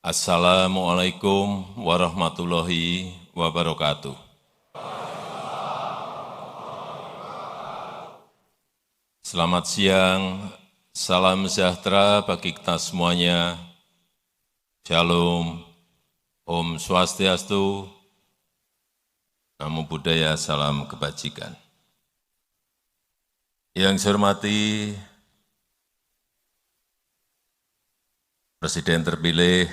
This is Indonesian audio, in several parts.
Assalamualaikum warahmatullahi wabarakatuh. Selamat siang, salam sejahtera bagi kita semuanya. Shalom, Om Swastiastu, Namo Buddhaya, salam kebajikan. Yang saya hormati Presiden terpilih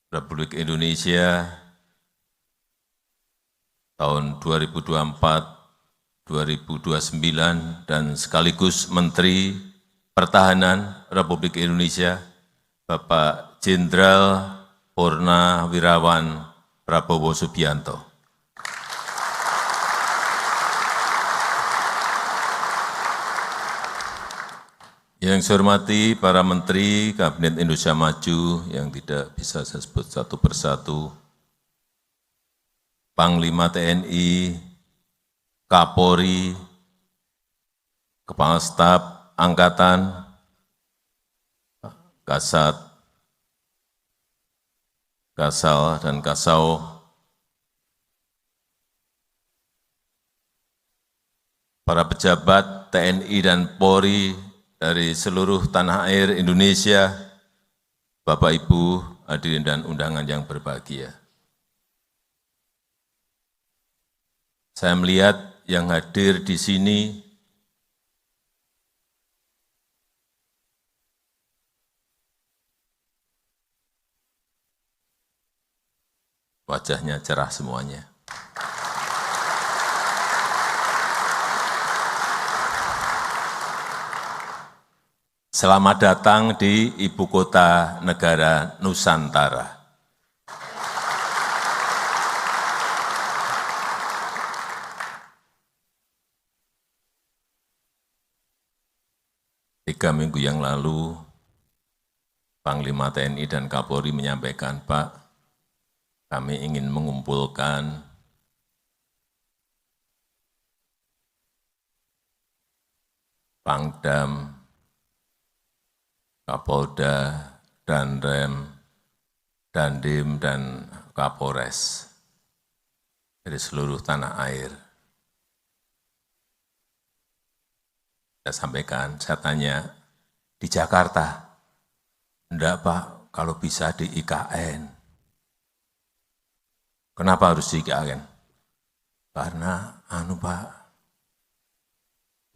Republik Indonesia tahun 2024-2029 dan sekaligus Menteri Pertahanan Republik Indonesia, Bapak Jenderal Purnawirawan Prabowo Subianto. Yang saya hormati para Menteri Kabinet Indonesia Maju yang tidak bisa saya sebut satu persatu, Panglima TNI, Kapolri, Kepala Staf Angkatan, Kasat, Kasal, dan Kasau, para pejabat TNI dan Polri dari seluruh tanah air Indonesia, Bapak Ibu hadirin dan undangan yang berbahagia. Saya melihat yang hadir di sini wajahnya cerah semuanya. Selamat datang di Ibu Kota Negara Nusantara. Tiga minggu yang lalu, Panglima TNI dan Kapolri menyampaikan, Pak, kami ingin mengumpulkan Pangdam, Kapolda, Danrem, Dandim, dan Kapolres dari seluruh tanah air. Saya sampaikan, saya tanya, di Jakarta, enggak Pak, kalau bisa di IKN. Kenapa harus di IKN? Karena, Pak,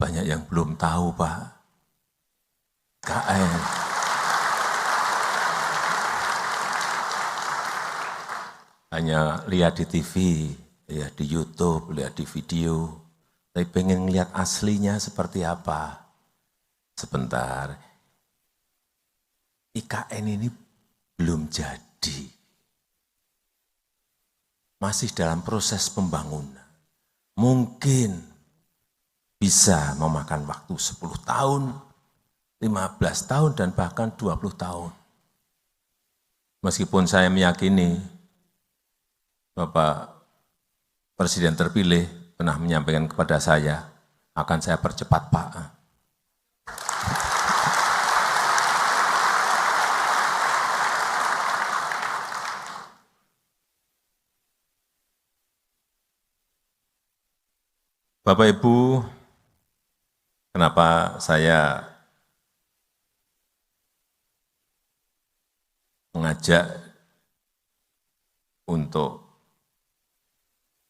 banyak yang belum tahu Pak, IKN. Hanya lihat di TV, lihat di YouTube, lihat di video, tapi pengen lihat aslinya seperti apa. Sebentar, IKN ini belum jadi. Masih dalam proses pembangunan. Mungkin bisa memakan waktu 10 tahun, 15 tahun, dan bahkan 20 tahun. Meskipun saya meyakini Bapak Presiden terpilih pernah menyampaikan kepada saya, akan saya percepat Pak. Bapak Ibu, kenapa saya mengajak untuk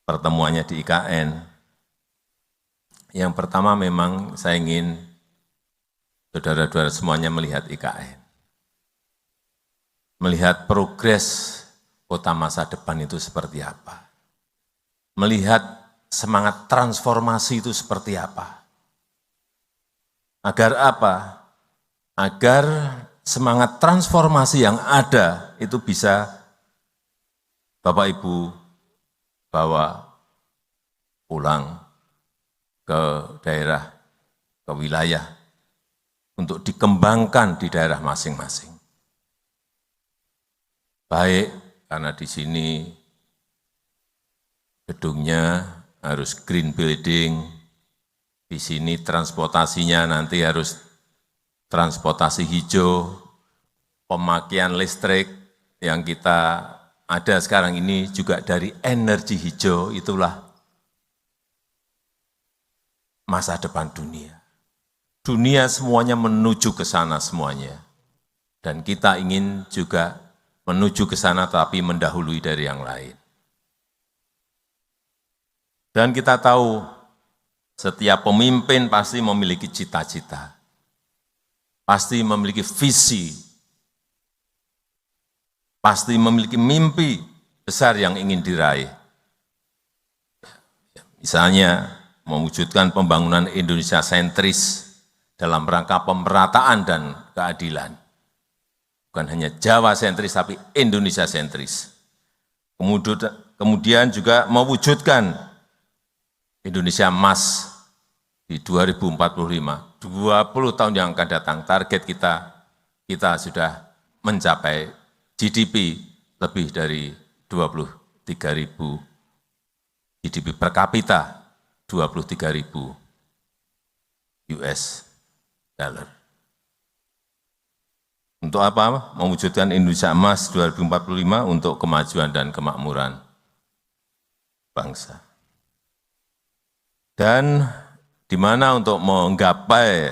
pertemuannya di IKN? Yang pertama memang saya ingin saudara-saudara semuanya melihat IKN. Melihat progres kota masa depan itu seperti apa. Melihat semangat transformasi itu seperti apa. Agar apa? Agar semangat transformasi yang ada itu bisa Bapak Ibu bawa pulang ke daerah, ke wilayah, untuk dikembangkan di daerah masing-masing. Baik, karena di sini gedungnya harus green building, di sini transportasinya nanti harus transportasi hijau, pemakaian listrik yang kita ada sekarang ini juga dari energi hijau, itulah masa depan dunia. Dunia semuanya menuju ke sana semuanya. Dan kita ingin juga menuju ke sana tapi mendahului dari yang lain. Dan kita tahu setiap pemimpin pasti memiliki cita-cita, pasti memiliki visi, pasti memiliki mimpi besar yang ingin diraih. Misalnya, mewujudkan pembangunan Indonesia sentris dalam rangka pemerataan dan keadilan. Bukan hanya Jawa sentris, tapi Indonesia sentris. Kemudian juga mewujudkan Indonesia emas di 2045. 20 tahun yang akan datang, target kita sudah mencapai GDP lebih dari 23.000 GDP per kapita 23.000 US dollar. Untuk apa? Mewujudkan Indonesia emas 2045 untuk kemajuan dan kemakmuran bangsa. Dan di mana untuk menggapai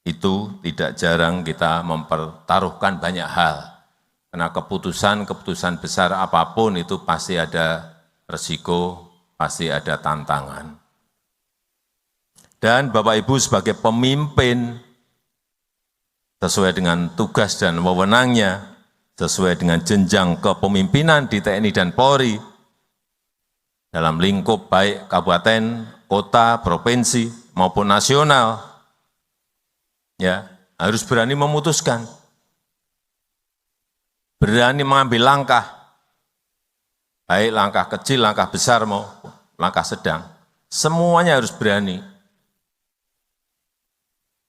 itu tidak jarang kita mempertaruhkan banyak hal. Karena keputusan besar apapun itu pasti ada resiko, pasti ada tantangan. Dan Bapak Ibu sebagai pemimpin, sesuai dengan tugas dan wewenangnya, sesuai dengan jenjang kepemimpinan di TNI dan Polri, dalam lingkup baik kabupaten, kota, provinsi, maupun nasional, ya harus berani memutuskan, berani mengambil langkah, baik langkah kecil, langkah besar, maupun langkah sedang, semuanya harus berani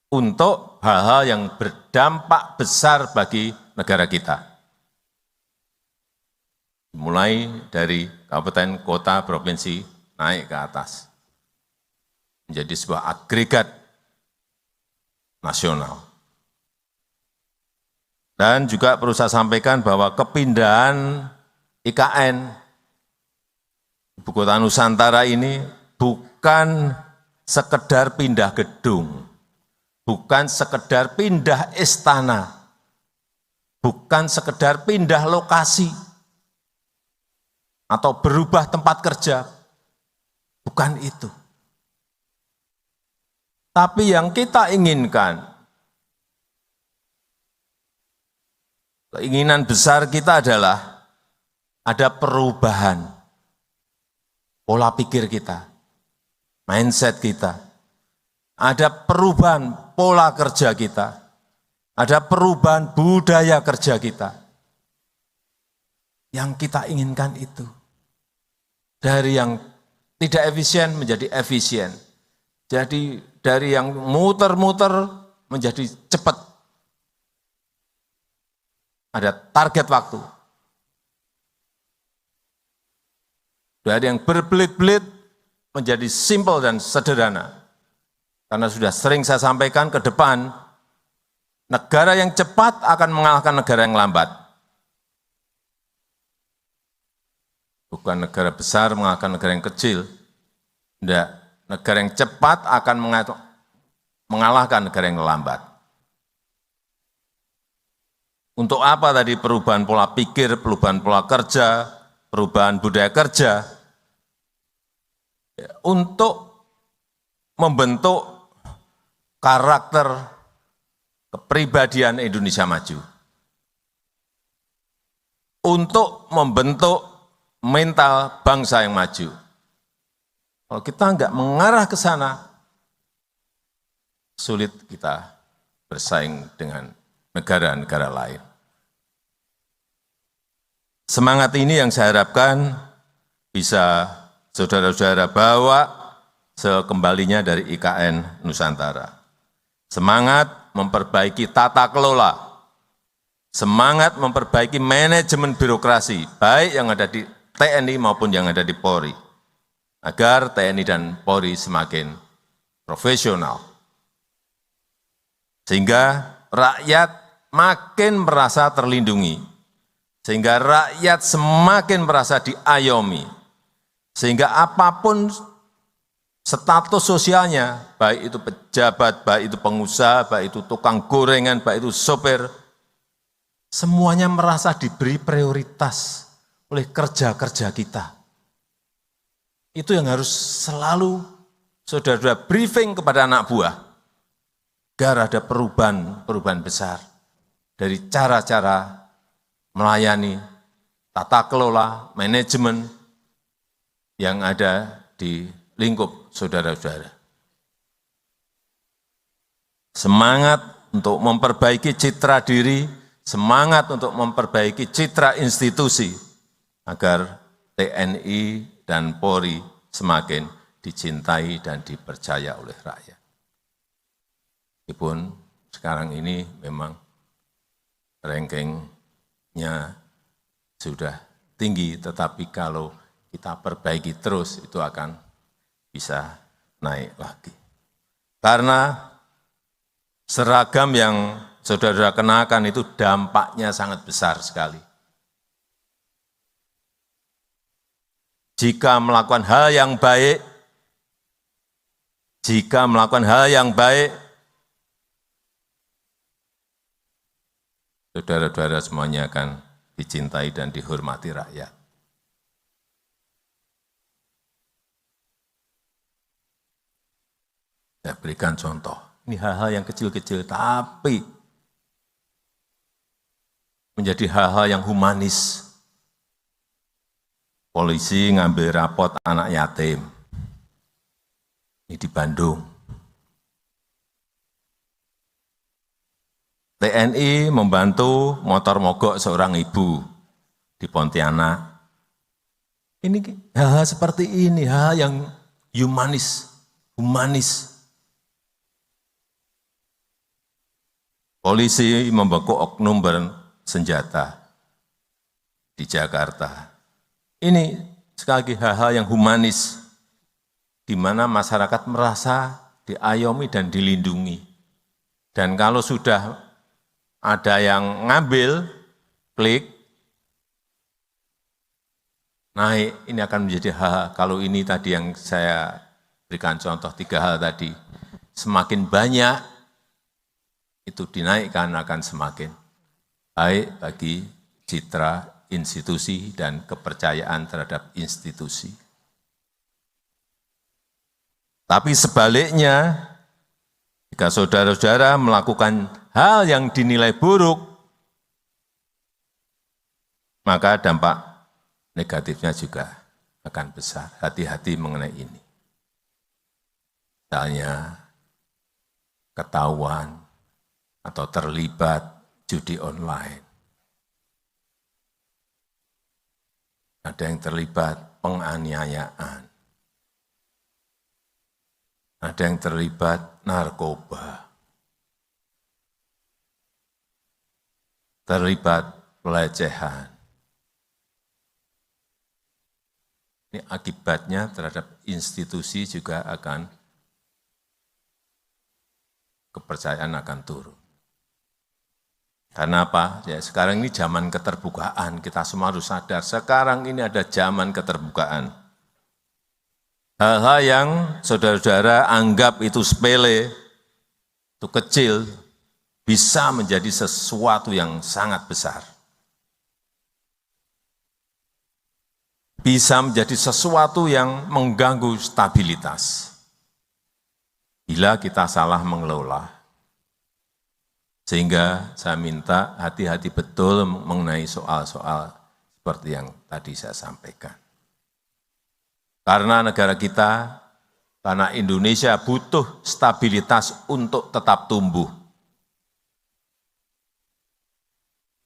untuk hal-hal yang berdampak besar bagi negara kita. Mulai dari kabupaten, kota, provinsi, naik ke atas. Menjadi sebuah agregat nasional. Dan juga perlu saya sampaikan bahwa kepindahan IKN, Ibu Kota Nusantara ini bukan sekedar pindah gedung, bukan sekedar pindah istana, bukan sekedar pindah lokasi, atau berubah tempat kerja, bukan itu. Tapi yang kita inginkan, keinginan besar kita adalah ada perubahan pola pikir kita, mindset kita, ada perubahan pola kerja kita, ada perubahan budaya kerja kita. Yang kita inginkan itu, dari yang tidak efisien menjadi efisien, jadi dari yang muter-muter menjadi cepat, ada target waktu, dari yang berbelit-belit menjadi simpel dan sederhana. Karena sudah sering saya sampaikan ke depan, negara yang cepat akan mengalahkan negara yang lambat. Bukan negara besar mengalahkan negara yang kecil. Tidak, negara yang cepat akan mengalahkan negara yang lambat. Untuk apa tadi perubahan pola pikir, perubahan pola kerja, perubahan budaya kerja? Untuk membentuk karakter kepribadian Indonesia maju. Untuk membentuk mental bangsa yang maju. Kalau kita enggak mengarah ke sana, sulit kita bersaing dengan negara-negara lain. Semangat ini yang saya harapkan bisa saudara-saudara bawa sekembalinya dari IKN Nusantara. Semangat memperbaiki tata kelola, semangat memperbaiki manajemen birokrasi, baik yang ada di TNI maupun yang ada di Polri, agar TNI dan Polri semakin profesional. Sehingga rakyat makin merasa terlindungi, sehingga rakyat semakin merasa diayomi, sehingga apapun status sosialnya, baik itu pejabat, baik itu pengusaha, baik itu tukang gorengan, baik itu sopir, semuanya merasa diberi prioritas oleh kerja-kerja kita. Itu yang harus selalu saudara-saudara briefing kepada anak buah, agar ada perubahan besar dari cara-cara melayani, tata kelola, manajemen yang ada di lingkup saudara-saudara. Semangat untuk memperbaiki citra diri, semangat untuk memperbaiki citra institusi, agar TNI dan Polri semakin dicintai dan dipercaya oleh rakyat. Meskipun sekarang ini memang rankingnya sudah tinggi, tetapi kalau kita perbaiki terus itu akan bisa naik lagi. Karena seragam yang saudara-saudara kenakan itu dampaknya sangat besar sekali. Jika melakukan hal yang baik, saudara-saudara semuanya akan dicintai dan dihormati rakyat. Saya berikan contoh, ini hal-hal yang kecil-kecil, tapi menjadi hal-hal yang humanis. Polisi ngambil rapot anak yatim, ini di Bandung. TNI membantu motor mogok seorang ibu di Pontianak. Ini hal-hal seperti ini, hal yang humanis. Polisi membekuk oknum bersenjata di Jakarta. Ini sekali lagi hal-hal yang humanis, di mana masyarakat merasa diayomi dan dilindungi. Dan kalau sudah ada yang ngambil, klik, naik, ini akan menjadi hal, kalau ini tadi yang saya berikan contoh 3 hal tadi, semakin banyak itu dinaikkan akan semakin baik bagi citra institusi dan kepercayaan terhadap institusi. Tapi sebaliknya, jika saudara-saudara melakukan hal yang dinilai buruk, maka dampak negatifnya juga akan besar. Hati-hati mengenai ini. Misalnya, ketahuan atau terlibat judi online. Ada yang terlibat penganiayaan. Ada yang terlibat narkoba. Terlibat pelecehan. Ini akibatnya terhadap institusi juga akan, kepercayaan akan turun. Karena apa? Ya, sekarang ini zaman keterbukaan, kita semua harus sadar, sekarang ini ada zaman keterbukaan. Hal-hal yang saudara-saudara anggap itu sepele, itu kecil, bisa menjadi sesuatu yang sangat besar. Bisa menjadi sesuatu yang mengganggu stabilitas. Bila kita salah mengelola. Sehingga saya minta hati-hati betul mengenai soal-soal seperti yang tadi saya sampaikan. Karena negara kita, karena Indonesia butuh stabilitas untuk tetap tumbuh.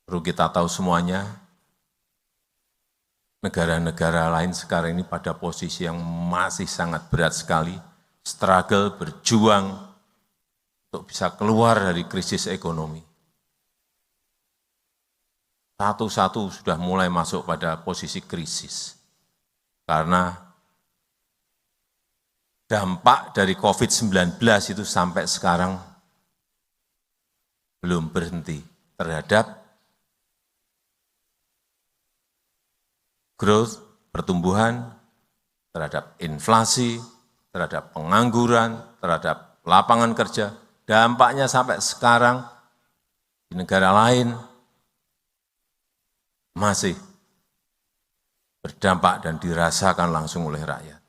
Perlu kita tahu semuanya, negara-negara lain sekarang ini pada posisi yang masih sangat berat sekali, struggle, berjuang, untuk bisa keluar dari krisis ekonomi. Satu-satu sudah mulai masuk pada posisi krisis. Karena dampak dari COVID-19 itu sampai sekarang belum berhenti. terhadap growth, pertumbuhan, terhadap inflasi, terhadap pengangguran, terhadap lapangan kerja. Dampaknya sampai sekarang di negara lain masih berdampak dan dirasakan langsung oleh rakyat.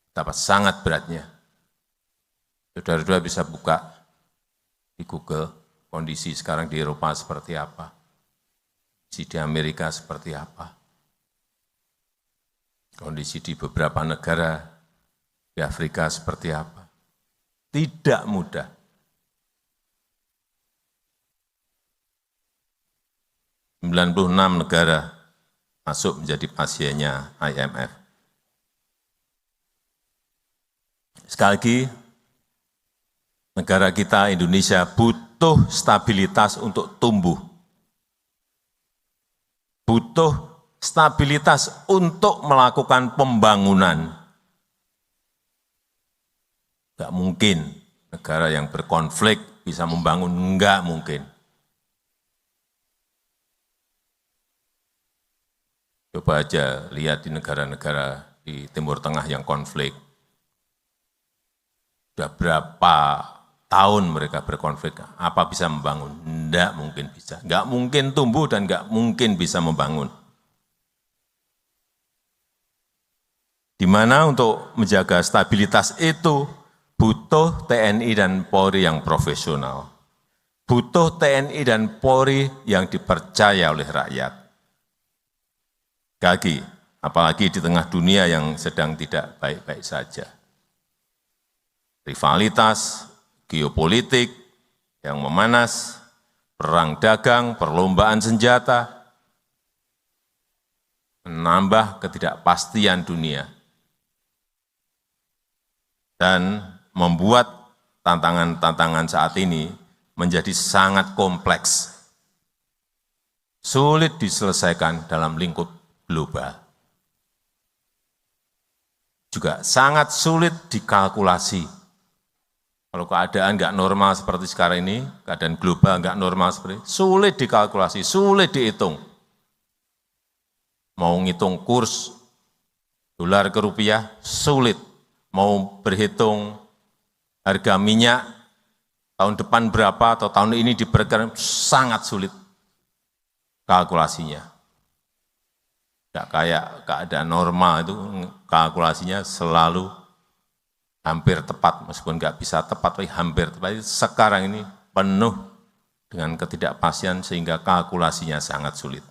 Betapa sangat beratnya. Saudara-saudara bisa buka di Google kondisi sekarang di Eropa seperti apa, di Amerika seperti apa, kondisi di beberapa negara di Afrika seperti apa. Tidak mudah. ...96 negara masuk menjadi pasiennya IMF. Sekali lagi, negara kita Indonesia butuh stabilitas untuk tumbuh. Butuh stabilitas untuk melakukan pembangunan. Enggak mungkin negara yang berkonflik bisa membangun, enggak mungkin. Coba aja lihat di negara-negara di Timur Tengah yang konflik. Sudah berapa tahun mereka berkonflik, apa bisa membangun? Enggak mungkin bisa. Enggak mungkin tumbuh dan enggak mungkin bisa membangun. Di mana untuk menjaga stabilitas itu butuh TNI dan Polri yang profesional. Butuh TNI dan Polri yang dipercaya oleh rakyat. Lagi, apalagi di tengah dunia yang sedang tidak baik-baik saja. Rivalitas, geopolitik yang memanas, perang dagang, perlombaan senjata, menambah ketidakpastian dunia, dan membuat tantangan-tantangan saat ini menjadi sangat kompleks, sulit diselesaikan dalam lingkup global. Juga sangat sulit dikalkulasi. Kalau keadaan nggak normal seperti sekarang ini, keadaan global nggak normal seperti ini, sulit dikalkulasi, sulit dihitung. Mau ngitung kurs dolar ke rupiah, sulit. Mau berhitung harga minyak tahun depan berapa atau tahun ini diperkirakan, sangat sulit kalkulasinya. Tidak kayak keadaan normal itu kalkulasinya selalu hampir tepat, meskipun nggak bisa tepat, tapi hampir tepat. Sekarang ini penuh dengan ketidakpastian sehingga kalkulasinya sangat sulit.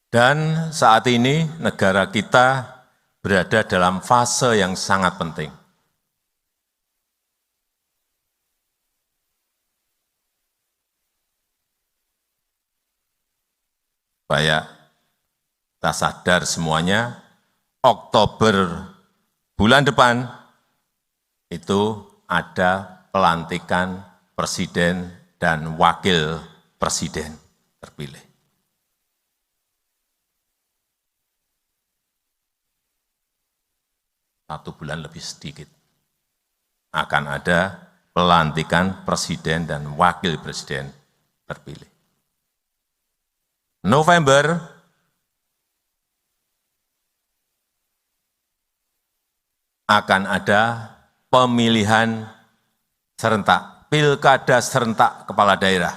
Dan saat ini negara kita berada dalam fase yang sangat penting. Supaya kita sadar semuanya, Oktober bulan depan itu ada pelantikan presiden dan wakil presiden terpilih. Satu bulan lebih sedikit akan ada pelantikan presiden dan wakil presiden terpilih. November akan ada pemilihan serentak, pilkada serentak kepala daerah,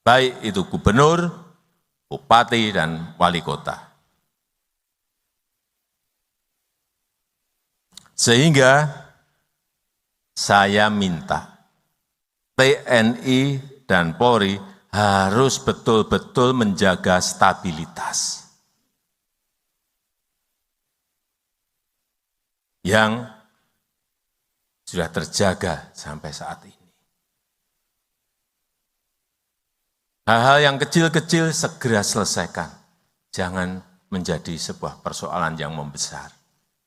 baik itu gubernur, bupati, dan wali kota. Sehingga saya minta TNI dan Polri harus betul-betul menjaga stabilitas yang sudah terjaga sampai saat ini. Hal-hal yang kecil-kecil segera selesaikan, jangan menjadi sebuah persoalan yang membesar.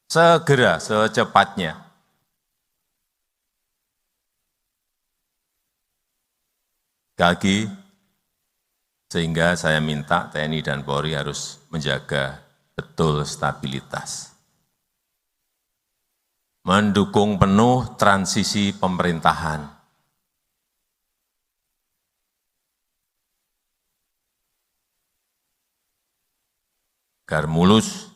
Segera, secepatnya. Lagi, sehingga saya minta TNI dan Polri harus menjaga betul stabilitas. Mendukung penuh transisi pemerintahan agar mulus.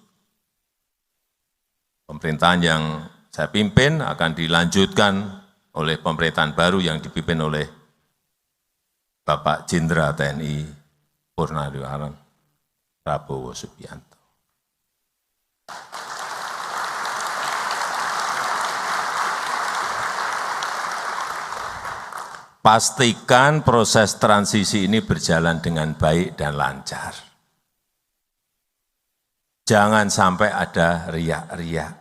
Pemerintahan yang saya pimpin akan dilanjutkan oleh pemerintahan baru yang dipimpin oleh Bapak Jenderal TNI Purnawirawan Prabowo Subianto. Pastikan proses transisi ini berjalan dengan baik dan lancar. Jangan sampai ada riak-riak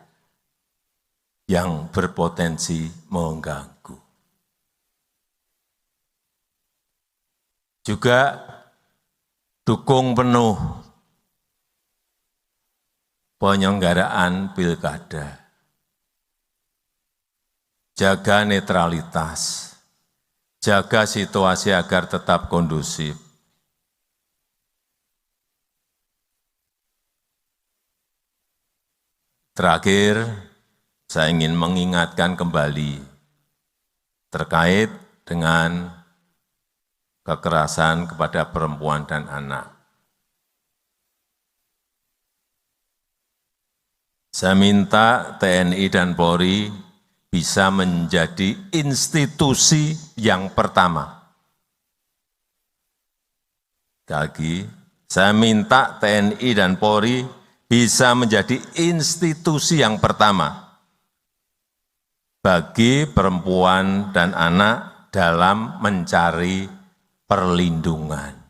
yang berpotensi mengganggu. Juga dukung penuh penyelenggaraan pilkada. Jaga netralitas. Jaga situasi agar tetap kondusif. Terakhir, saya ingin mengingatkan kembali terkait dengan kekerasan kepada perempuan dan anak. Saya minta TNI dan Polri bisa menjadi institusi yang pertama. Sekali lagi, saya minta TNI dan Polri bisa menjadi institusi yang pertama bagi perempuan dan anak dalam mencari perlindungan.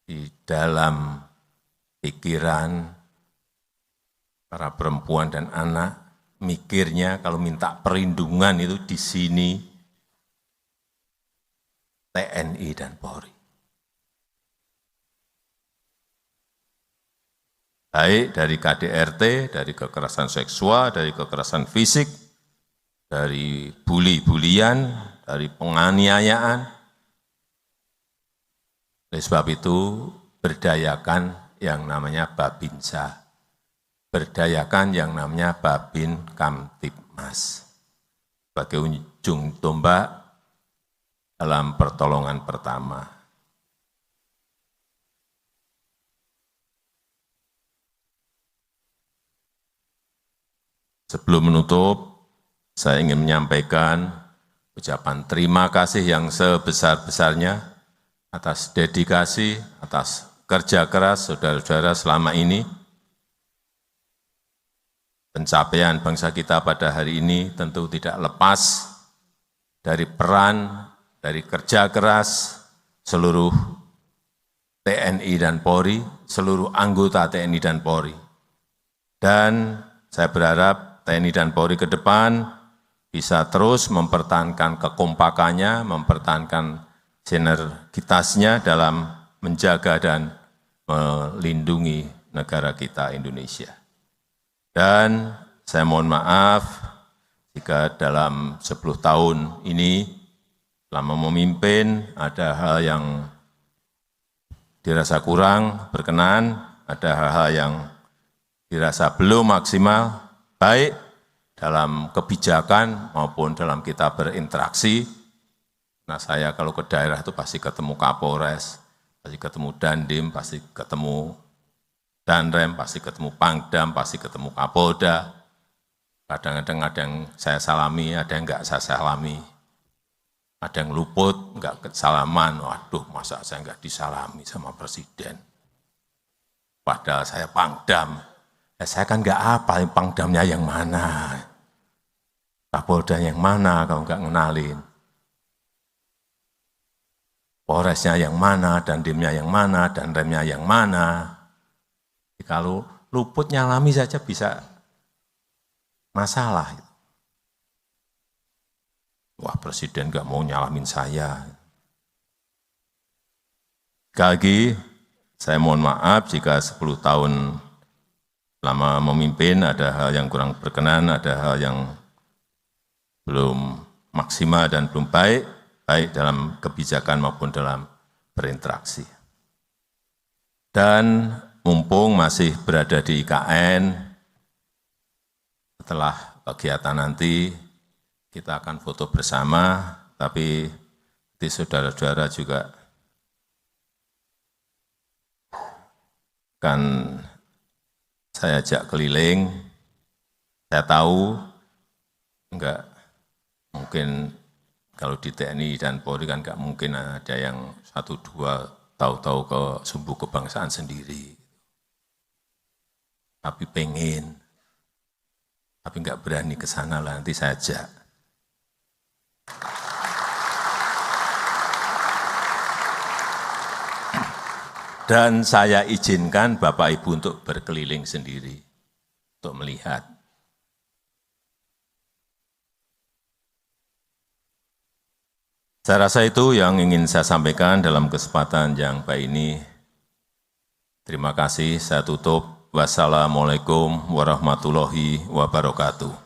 Di dalam pikiran para perempuan dan anak, mikirnya kalau minta perlindungan itu di sini TNI dan Polri. Baik dari KDRT, dari kekerasan seksual, dari kekerasan fisik, dari bully-bulian, dari penganiayaan. Oleh sebab itu, berdayakan yang namanya Babinsa, berdayakan yang namanya Babin Kamtibmas sebagai ujung tombak dalam pertolongan pertama. Sebelum menutup, saya ingin menyampaikan ucapan terima kasih yang sebesar-besarnya atas dedikasi, atas kerja keras saudara-saudara selama ini. Pencapaian bangsa kita pada hari ini tentu tidak lepas dari peran, dari kerja keras seluruh TNI dan Polri, seluruh anggota TNI dan Polri. Dan saya berharap TNI dan Polri ke depan bisa terus mempertahankan kekompakannya, mempertahankan sinergitasnya dalam menjaga dan melindungi negara kita Indonesia. Dan saya mohon maaf jika dalam 10 tahun ini selama memimpin ada hal yang dirasa kurang berkenan, ada hal-hal yang dirasa belum maksimal, baik dalam kebijakan maupun dalam kita berinteraksi. Nah, saya kalau ke daerah itu pasti ketemu Kapolres, pasti ketemu Dandim, pasti ketemu Danrem, pasti ketemu Pangdam, pasti ketemu Kapolda. Kadang-kadang ada yang saya salami, ada yang enggak saya salami. Ada yang luput, enggak salaman. Waduh, masa saya enggak disalami sama Presiden. Padahal saya Pangdam. Saya kan enggak apa Pangdamnya yang mana. Kapolda yang mana kalau enggak ngenalin. Polresnya yang mana, Dandimnya yang mana, dan remnya yang mana. Kalau luput nyalami saja bisa masalah. Wah, Presiden nggak mau nyalamin saya. Sekali lagi, saya mohon maaf jika 10 tahun lama memimpin ada hal yang kurang berkenan, ada hal yang belum maksimal dan belum baik, baik dalam kebijakan maupun dalam berinteraksi. Dan mumpung masih berada di IKN, setelah kegiatan nanti kita akan foto bersama, tapi di saudara-saudara juga akan saya ajak keliling. Saya tahu enggak mungkin kalau di TNI dan Polri kan enggak mungkin ada yang 1-2 tahu-tahu ke sumbu kebangsaan sendiri. Tapi pengen, tapi enggak berani ke sana lah, nanti saya ajak. Dan saya izinkan Bapak Ibu untuk berkeliling sendiri, untuk melihat. Saya rasa itu yang ingin saya sampaikan dalam kesempatan yang baik ini. Terima kasih, saya tutup. Wassalamualaikum warahmatullahi wabarakatuh.